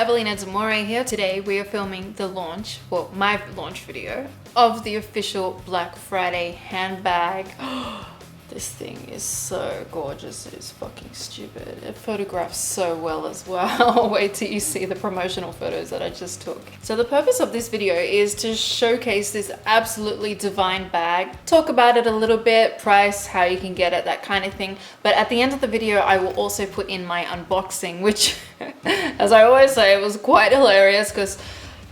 Avelina De Moray here. Today we are filming the launch, well, my launch video of the official Black Friday handbag. This thing is so gorgeous, it is fucking stupid. It photographs so well as well. Wait till you see the promotional photos that I just took. So the purpose of this video is to showcase this absolutely divine bag, talk about it a little bit, price, how you can get it, that kind of thing. But at the end of the video, I will also put in my unboxing, which, as I always say, it was quite hilarious because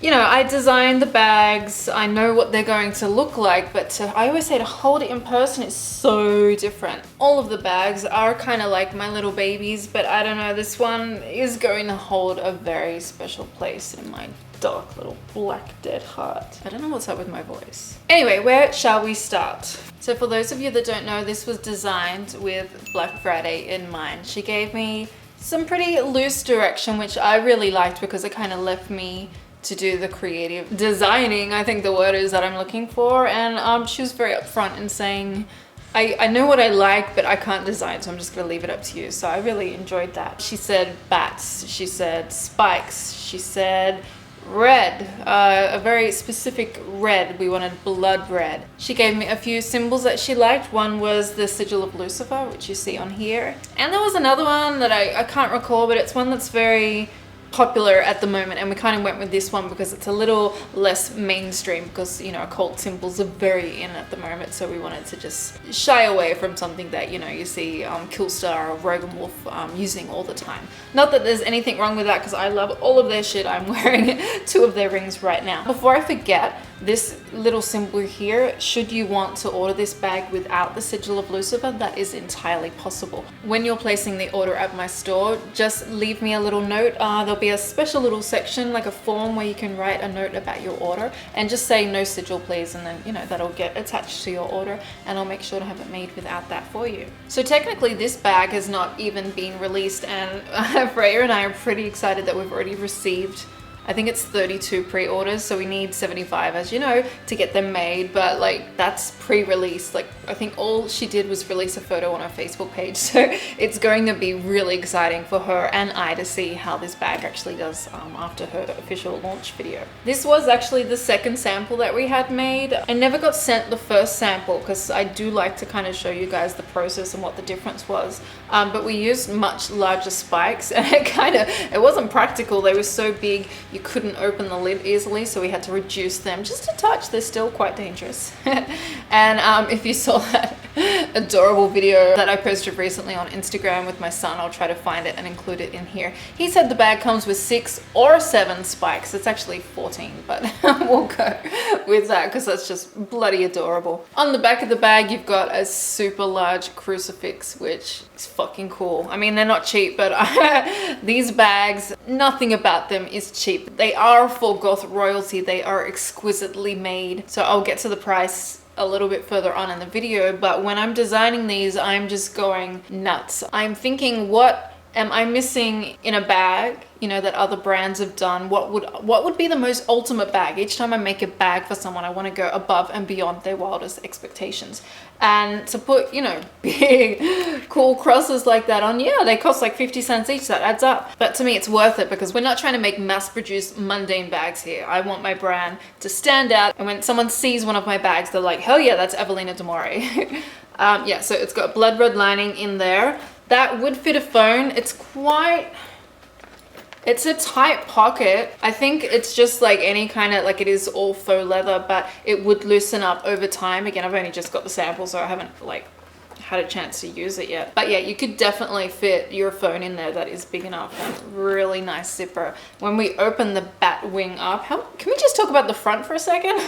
you know, I designed the bags, I know what they're going to look like, but I always say to hold it in person is so different. All of the bags are kind of like my little babies, but I don't know, this one is going to hold a very special place in my dark little black dead heart. I don't know what's up with my voice. Anyway, where shall we start? So for those of you that don't know, this was designed with Black Friday in mind. She gave me some pretty loose direction, which I really liked because it kind of left me to do the creative designing, I think the word is that I'm looking for. And she was very upfront in saying, I know what I like, but I can't design, so I'm just gonna leave it up to you. So I really enjoyed that. She said bats, she said spikes, she said red, a very specific red. We wanted blood red. She gave me a few symbols that she liked. One was the sigil of Lucifer, which you see on here. And there was another one that I can't recall, but it's one that's very popular at the moment, and we kind of went with this one because it's a little less mainstream, because you know occult symbols are very in at the moment, so we wanted to just shy away from something that you know you see Killstar or Rogan Wolf using all the time. Not that there's anything wrong with that, because I love all of their shit. I'm wearing 2 of their rings right now. Before I forget, this little symbol here, should you want to order this bag without the sigil of Lucifer, that is entirely possible. When you're placing the order at my store, just leave me a little note. There'll be a special little section, like a form, where you can write a note about your order and just say no sigil please, and then you know that'll get attached to your order and I'll make sure to have it made without that for you. So technically this bag has not even been released, and Freyja and I are pretty excited that we've already received, I think it's 32 pre-orders, so we need 75, as you know, to get them made, but like that's pre-release. Like I think all she did was release a photo on her Facebook page, so it's going to be really exciting for her and I to see how this bag actually does after her official launch video. This was actually the second sample that we had made. I never got sent the first sample because I do like to kind of show you guys the process and what the difference was, but we used much larger spikes and it wasn't practical. They were so big you couldn't open the lid easily, so we had to reduce them just a touch. They're still quite dangerous. And if you saw that adorable video that I posted recently on Instagram with my son, I'll try to find it and include it in here. He said the bag comes with 6 or 7 spikes. It's actually 14, but we'll go with that because that's just bloody adorable. On the back of the bag, you've got a super large crucifix, which is fucking cool. I mean, they're not cheap, but these bags, nothing about them is cheap. They are for goth royalty. They are exquisitely made. So I'll get to the price a little bit further on in the video, but when I'm designing these, I'm just going nuts. I'm thinking, what am I missing in a bag, you know, that other brands have done? What would be the most ultimate bag? Each time I make a bag for someone, I want to go above and beyond their wildest expectations. And to put, you know, big cool crosses like that on, yeah, they cost like 50 cents each. That adds up. But to me, it's worth it because we're not trying to make mass-produced mundane bags here. I want my brand to stand out, and when someone sees one of my bags, they're like, hell yeah, that's Avelina De Moray. Yeah, so it's got blood red lining in there. That would fit a phone. It's a tight pocket. I think it's just like any kind of, like it is all faux leather, but it would loosen up over time. Again, I've only just got the sample, so I haven't like had a chance to use it yet. But yeah, you could definitely fit your phone in there. That is big enough. And really nice zipper. When we open the bat wing up, can we just talk about the front for a second?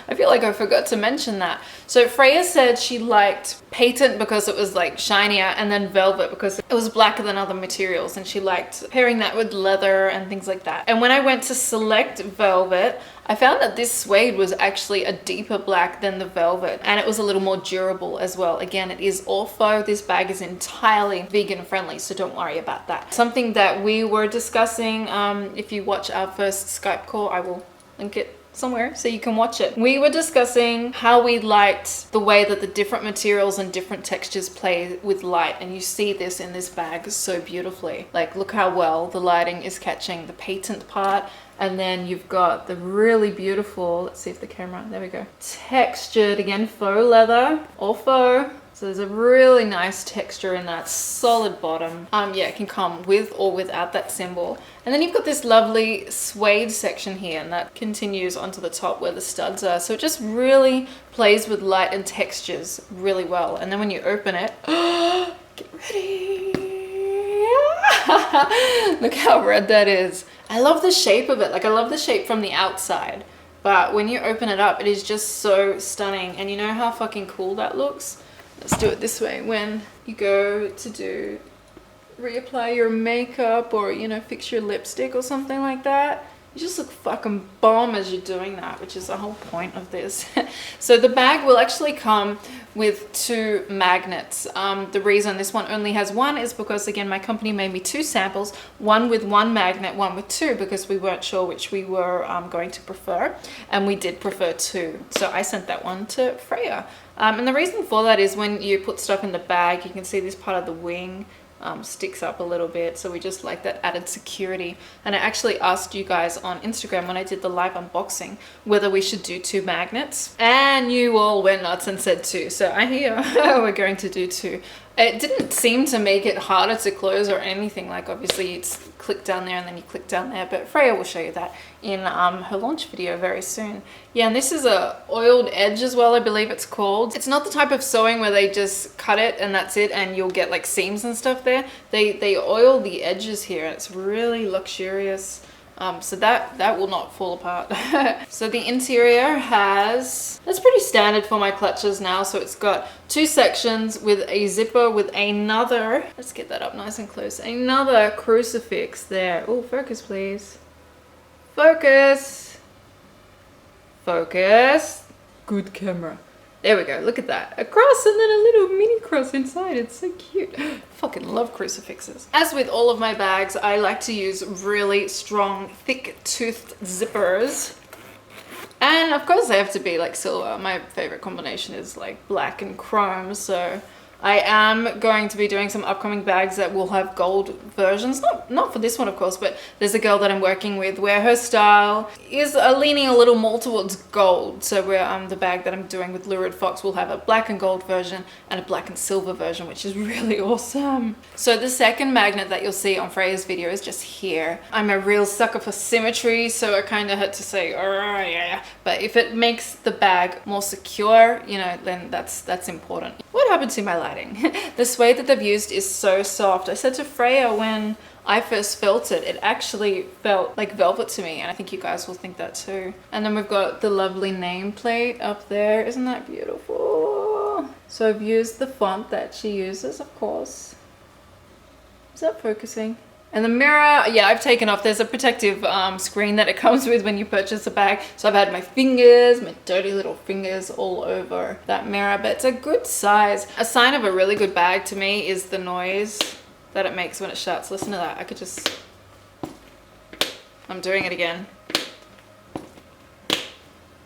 I feel like I forgot to mention that. So Freyja said she liked patent because it was like shinier, and then velvet because it was blacker than other materials, and she liked pairing that with leather and things like that. And when I went to select velvet, I found that this suede was actually a deeper black than the velvet, and it was a little more durable as well. Again, it is all faux. This bag is entirely vegan friendly, so don't worry about that. Something that we were discussing, if you watch our first Skype call, I will link it somewhere so you can watch it. We were discussing how we liked the way that the different materials and different textures play with light, and you see this in this bag so beautifully. Like, look how well the lighting is catching the patent part, and then you've got the really beautiful, let's see if the camera, there we go, textured, again, faux leather, all faux. So there's a really nice texture in that solid bottom. Yeah, it can come with or without that symbol. And then you've got this lovely suede section here, and that continues onto the top where the studs are. So it just really plays with light and textures really well. And then when you open it, get ready. Look how red that is. I love the shape of it. Like, I love the shape from the outside, but when you open it up, it is just so stunning. And you know how fucking cool that looks? Let's do it this way. When you go to reapply your makeup or, you know, fix your lipstick or something like that, you just look fucking bomb as you're doing that, which is the whole point of this. So the bag will actually come with 2 magnets. The reason this one only has 1 is because, again, my company made me 2 samples, one with 1 magnet, one with 2, because we weren't sure which we were going to prefer, and we did prefer 2. So I sent that one to Freyja. And the reason for that is when you put stuff in the bag, you can see this part of the wing sticks up a little bit, so we just like that added security. And I actually asked you guys on Instagram when I did the live unboxing whether we should do 2 magnets, and you all went nuts and said 2, so I hear we're going to do 2. It didn't seem to make it harder to close or anything. Like, obviously it's click down there and then you click down there, but Freyja will show you that in her launch video very soon. Yeah, and this is a oiled edge as well, I believe it's called. It's not the type of sewing where they just cut it and that's it and you'll get like seams and stuff there. They oil the edges here, and it's really luxurious. So that will not fall apart. So the interior has, that's pretty standard for my clutches now. So it's got 2 sections with a zipper with another, let's get that up nice and close, another crucifix there. Oh, focus please. Focus. Focus. Good camera. There we go, look at that. A cross and then a little mini cross inside. It's so cute. Fucking love crucifixes. As with all of my bags, I like to use really strong, thick-toothed zippers. And of course they have to be like silver. My favorite combination is like black and chrome, so I am going to be doing some upcoming bags that will have gold versions. Not for this one, of course, but there's a girl that I'm working with where her style is leaning a little more towards gold. So where the bag that I'm doing with Lurid Fox will have a black and gold version and a black and silver version, which is really awesome. So the second magnet that you'll see on Freyja's video is just here. I'm a real sucker for symmetry, so I kind of had to say, oh yeah. But if it makes the bag more secure, you know, then that's important. What happened to my lighting? The suede that they've used is so soft. I said to Freyja when I first felt it, it actually felt like velvet to me, and I think you guys will think that too. And then we've got the lovely nameplate up there. Isn't that beautiful? So I've used the font that she uses, of course. Is that focusing? And the mirror, yeah, I've taken off. There's a protective screen that it comes with when you purchase a bag. So I've had my fingers, my dirty little fingers all over that mirror, but it's a good size. A sign of a really good bag to me is the noise that it makes when it shuts. Listen to that. I could just, I'm doing it again.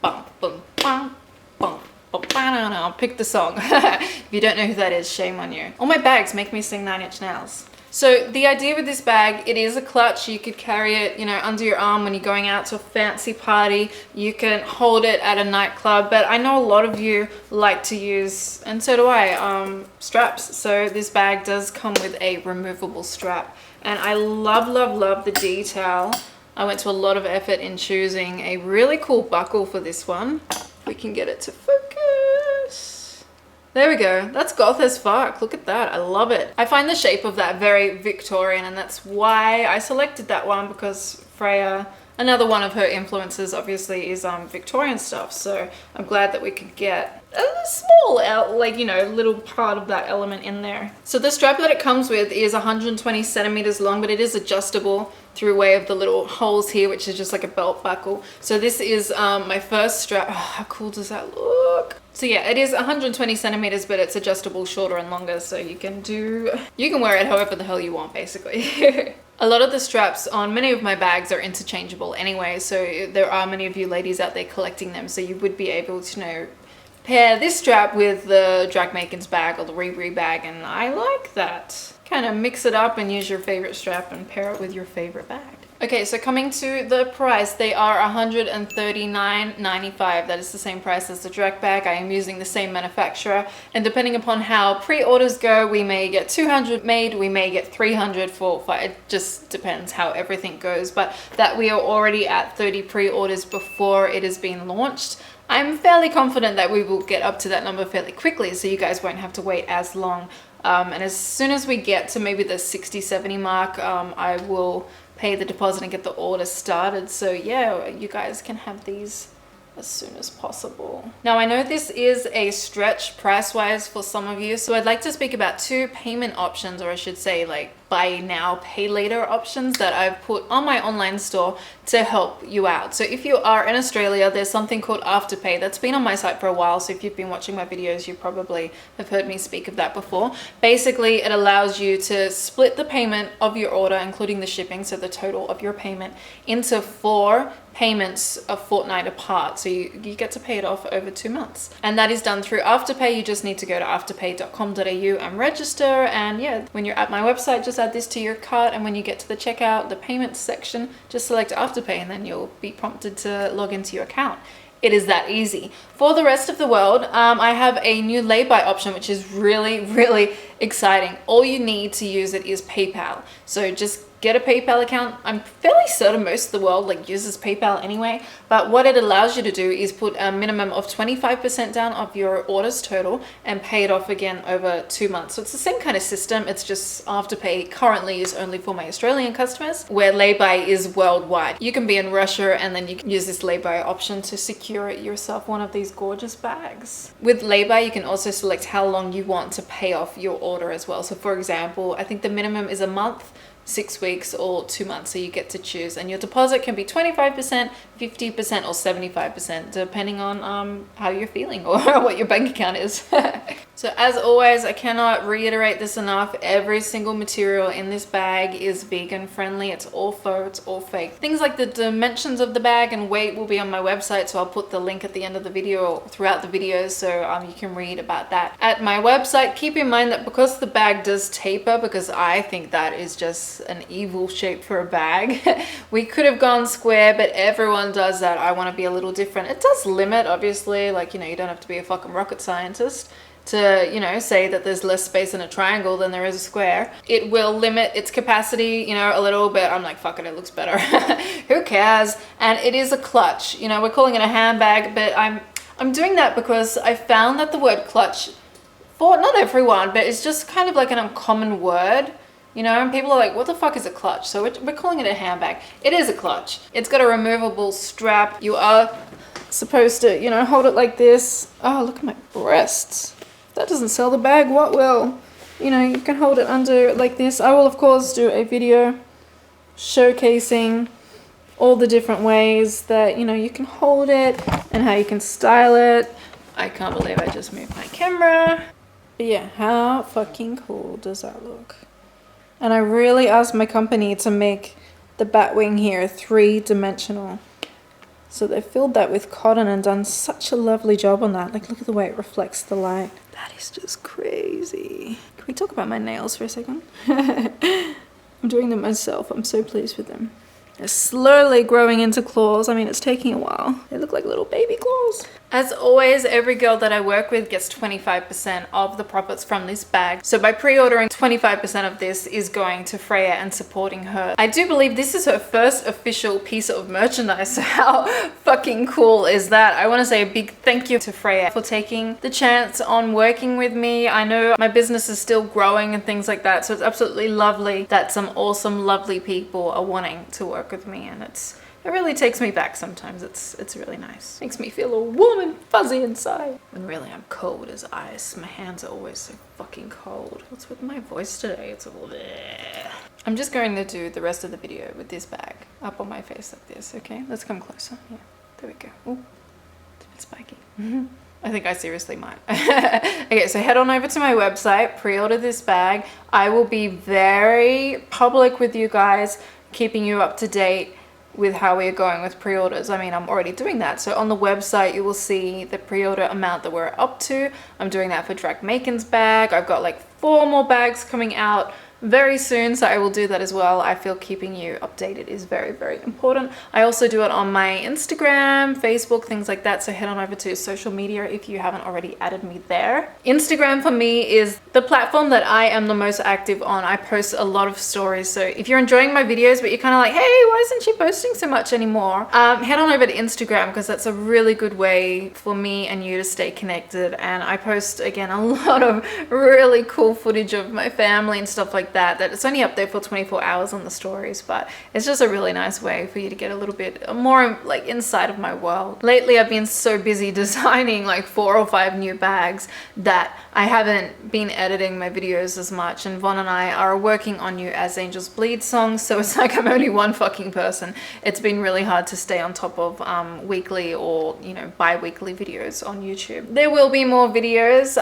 Bum, bum, bum, bum. I'll pick the song. If you don't know who that is, shame on you. All my bags make me sing 9 Inch Nails. So the idea with this bag, it is a clutch. You could carry it, you know, under your arm when you're going out to a fancy party. You can hold it at a nightclub, but I know a lot of you like to use, and so do I, straps. So this bag does come with a removable strap, and I love, love, love the detail. I went to a lot of effort in choosing a really cool buckle for this one. If we can get it to focus. There we go. That's goth as fuck. Look at that. I love it. I find the shape of that very Victorian, and that's why I selected that one, because Freyja, another one of her influences obviously is Victorian stuff. So I'm glad that we could get a small, like, you know, little part of that element in there. So the strap that it comes with is 120 centimeters long, but it is adjustable through way of the little holes here, which is just like a belt buckle. So this is my first strap. Oh, how cool does that look? So yeah, it is 120 centimeters, but it's adjustable shorter and longer, so you can wear it however the hell you want, basically. A lot of the straps on many of my bags are interchangeable anyway, so there are many of you ladies out there collecting them, so you would be able to, you know, pair this strap with the Dragmaker's bag or the Riri bag, and I like that. Kind of mix it up and use your favorite strap and pair it with your favorite bag. Okay, so coming to the price, they are $139.95. That is the same price as the direct bag. I am using the same manufacturer, and depending upon how pre-orders go, we may get 200 made, we may get 300 for it just depends how everything goes, but that we are already at 30 pre-orders before it has been launched. I'm fairly confident that we will get up to that number fairly quickly, so you guys won't have to wait as long. And as soon as we get to maybe the 60-70 mark, I will pay the deposit and get the order started. So yeah, you guys can have these as soon as possible. Now I know this is a stretch price-wise for some of you, so I'd like to speak about two payment options, or I should say like buy now, pay later options that I've put on my online store to help you out. So if you are in Australia, there's something called Afterpay that's been on my site for a while. So if you've been watching my videos, you probably have heard me speak of that before. Basically, it allows you to split the payment of your order, including the shipping, so the total of your payment, into 4 payments a fortnight apart. So you get to pay it off over 2 months. And that is done through Afterpay. You just need to go to afterpay.com.au and register. And yeah, when you're at my website, just add this to your cart, and when you get to the checkout, the payments section, just select Afterpay, and then you'll be prompted to log into your account. It is that easy. For the rest of the world, I have a new lay-by option, which is really, really exciting. All you need to use it is PayPal. So just get a PayPal account. I'm fairly certain most of the world like uses PayPal anyway, but what it allows you to do is put a minimum of 25% down of your orders total and pay it off again over 2 months. So it's the same kind of system. It's just Afterpay currently is only for my Australian customers, where lay-by is worldwide. You can be in Russia and then you can use this lay-by option to secure yourself one of these gorgeous bags. With lay-by, you can also select how long you want to pay off your order as well. So for example, I think the minimum is a month, 6 weeks, or 2 months, so you get to choose, and your deposit can be 25%, 50%, or 75%, depending on how you're feeling or what your bank account is. So as always, I cannot reiterate this enough, every single material in this bag is vegan friendly. It's all faux, it's all fake. Things like the dimensions of the bag and weight will be on my website, so I'll put the link at the end of the video or throughout the videos, so you can read about that at my website. Keep in mind that because the bag does taper, because I think that is just an evil shape for a bag, we could have gone square, but everyone does that. I want to be a little different. It does limit, obviously, like, you know, you don't have to be a fucking rocket scientist to, you know, say that there's less space in a triangle than there is a square. It will limit its capacity, you know, a little bit. I'm like, fuck it, it looks better. Who cares? And it is a clutch. You know, we're calling it a handbag, but I'm doing that because I found that the word clutch, for not everyone, but it's just kind of like an uncommon word. You know, and people are like, what the fuck is a clutch? So we're calling it a handbag. It is a clutch. It's got a removable strap. You are supposed to, you know, hold it like this. Oh, look at my breasts. If that doesn't sell the bag, what will? You know, you can hold it under like this. I will, of course, do a video showcasing all the different ways that, you know, you can hold it and how you can style it. I can't believe I just moved my camera. But yeah, how fucking cool does that look? And I really asked my company to make the bat wing here 3-dimensional. So they filled that with cotton and done such a lovely job on that. Like, look at the way it reflects the light. That is just crazy. Can we talk about my nails for a second? I'm doing them myself. I'm so pleased with them. They're slowly growing into claws. I mean, it's taking a while. They look like little baby claws. As always, every girl that I work with gets 25% of the profits from this bag. So by pre-ordering, 25% of this is going to Freyja and supporting her. I do believe this is her first official piece of merchandise. So how fucking cool is that? I want to say a big thank you to Freyja for taking the chance on working with me. I know my business is still growing and things like that. So it's absolutely lovely that some awesome, lovely people are wanting to work with me, and it really takes me back sometimes. It's really nice. Makes me feel all warm and fuzzy inside. When really I'm cold as ice. My hands are always so fucking cold. What's with my voice today? It's all bleh. I'm just going to do the rest of the video with this bag up on my face like this, okay? Let's come closer. Yeah, there we go. Oh, it's a bit spiky. I think I seriously might. Okay, so head on over to my website, pre-order this bag. I will be very public with you guys, keeping you up to date with how we are going with pre-orders. I mean, I'm already doing that. So on the website, you will see the pre-order amount that we're up to. I'm doing that for Drac Macon's bag. I've got like 4 more bags coming out very soon, so I will do that as well. I feel keeping you updated is very, very important. I also do it on my Instagram, Facebook, things like that, so head on over to social media if you haven't already added me there. Instagram for me is the platform that I am the most active on. I post a lot of stories, so if you're enjoying my videos but you're kind of like, hey, why isn't she posting so much anymore? Head on over to Instagram, because that's a really good way for me and you to stay connected. And I post, again, a lot of really cool footage of my family and stuff like that it's only up there for 24 hours on the stories, but it's just a really nice way for you to get a little bit more like inside of my world. Lately I've been so busy designing like 4 or 5 new bags that I haven't been editing my videos as much, and Von and I are working on new As Angels Bleed songs, so it's like I'm only one fucking person. It's been really hard to stay on top of weekly or, you know, bi-weekly videos on YouTube. There will be more videos.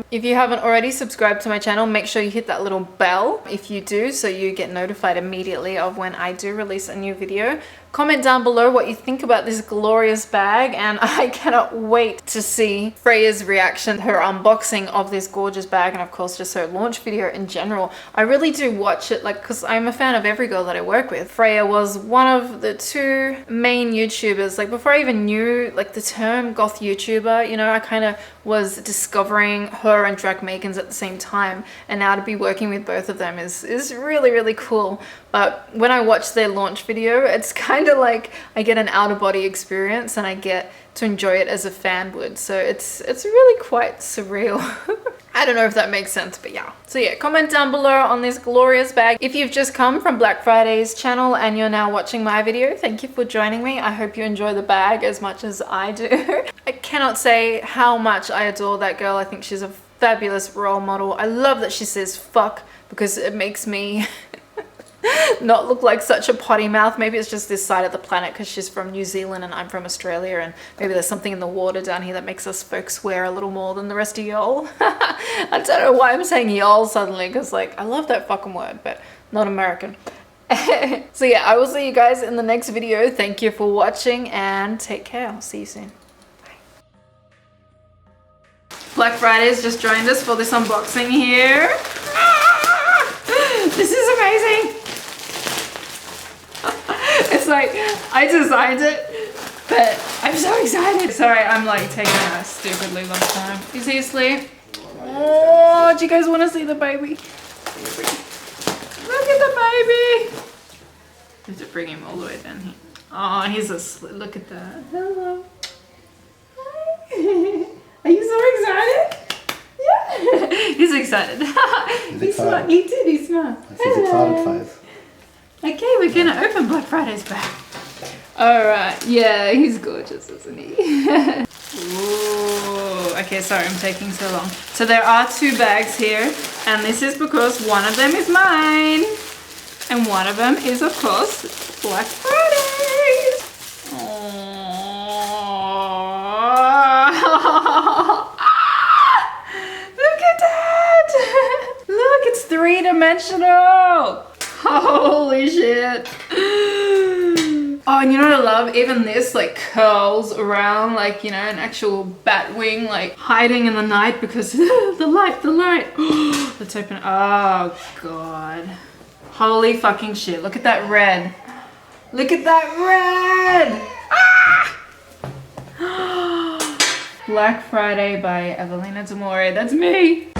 If you haven't already subscribed to my channel, make sure you hit that little bell if you do, so you get notified immediately of when I do release a new video. Comment down below what you think about this glorious bag, and I cannot wait to see Freyja's reaction, her unboxing of this gorgeous bag, and of course just her launch video in general. I really do watch it, like, because I'm a fan of every girl that I work with. Freyja was one of the 2 main YouTubers, like before I even knew like the term goth YouTuber, you know, I kind of was discovering her and Drac Macon's at the same time, and now to be working with both of them is really, really cool. But when I watch their launch video, it's kind of like I get an out-of-body experience and I get to enjoy it as a fan would. So it's really quite surreal. I don't know if that makes sense, but yeah. So yeah, comment down below on this glorious bag. If you've just come from Black Friday's channel and you're now watching my video, thank you for joining me. I hope you enjoy the bag as much as I do. I cannot say how much I adore that girl. I think she's a fabulous role model. I love that she says fuck, because it makes me not look like such a potty mouth. Maybe it's just this side of the planet because she's from New Zealand and I'm from Australia, and maybe there's something in the water down here that makes us folks swear a little more than the rest of y'all. I don't know why I'm saying y'all suddenly, because like I love that fucking word, but not American. So yeah, I will see you guys in the next video. Thank you for watching and take care. I'll see you soon. Bye. Black Friday's just joined us for this unboxing here. This is amazing. It's like, I designed it, but I'm so excited. Sorry, I'm like taking a stupidly long time. Is he asleep? Oh, do you guys want to see the baby? Look at the baby. I have to bring him all the way down here. Oh, he's asleep. Look at that. Hello. Hi. Are you so excited? Yeah. He's excited. He's smart. He did. He's smart. He's excited face. Okay, we're gonna open Black Friday's bag. Alright, yeah, he's gorgeous, isn't he? Ooh, okay, sorry, I'm taking so long. So there are 2 bags here, and this is because one of them is mine, and one of them is, of course, Black Friday's. Look at that! Look, it's 3-dimensional! Holy shit. Oh, and you know what I love? Even this like curls around like, you know, an actual bat wing, like hiding in the night because the light. Let's open it. Oh God. Holy fucking shit. Look at that red. Look at that red. Ah! Black Friday by Avelina De Moray. That's me.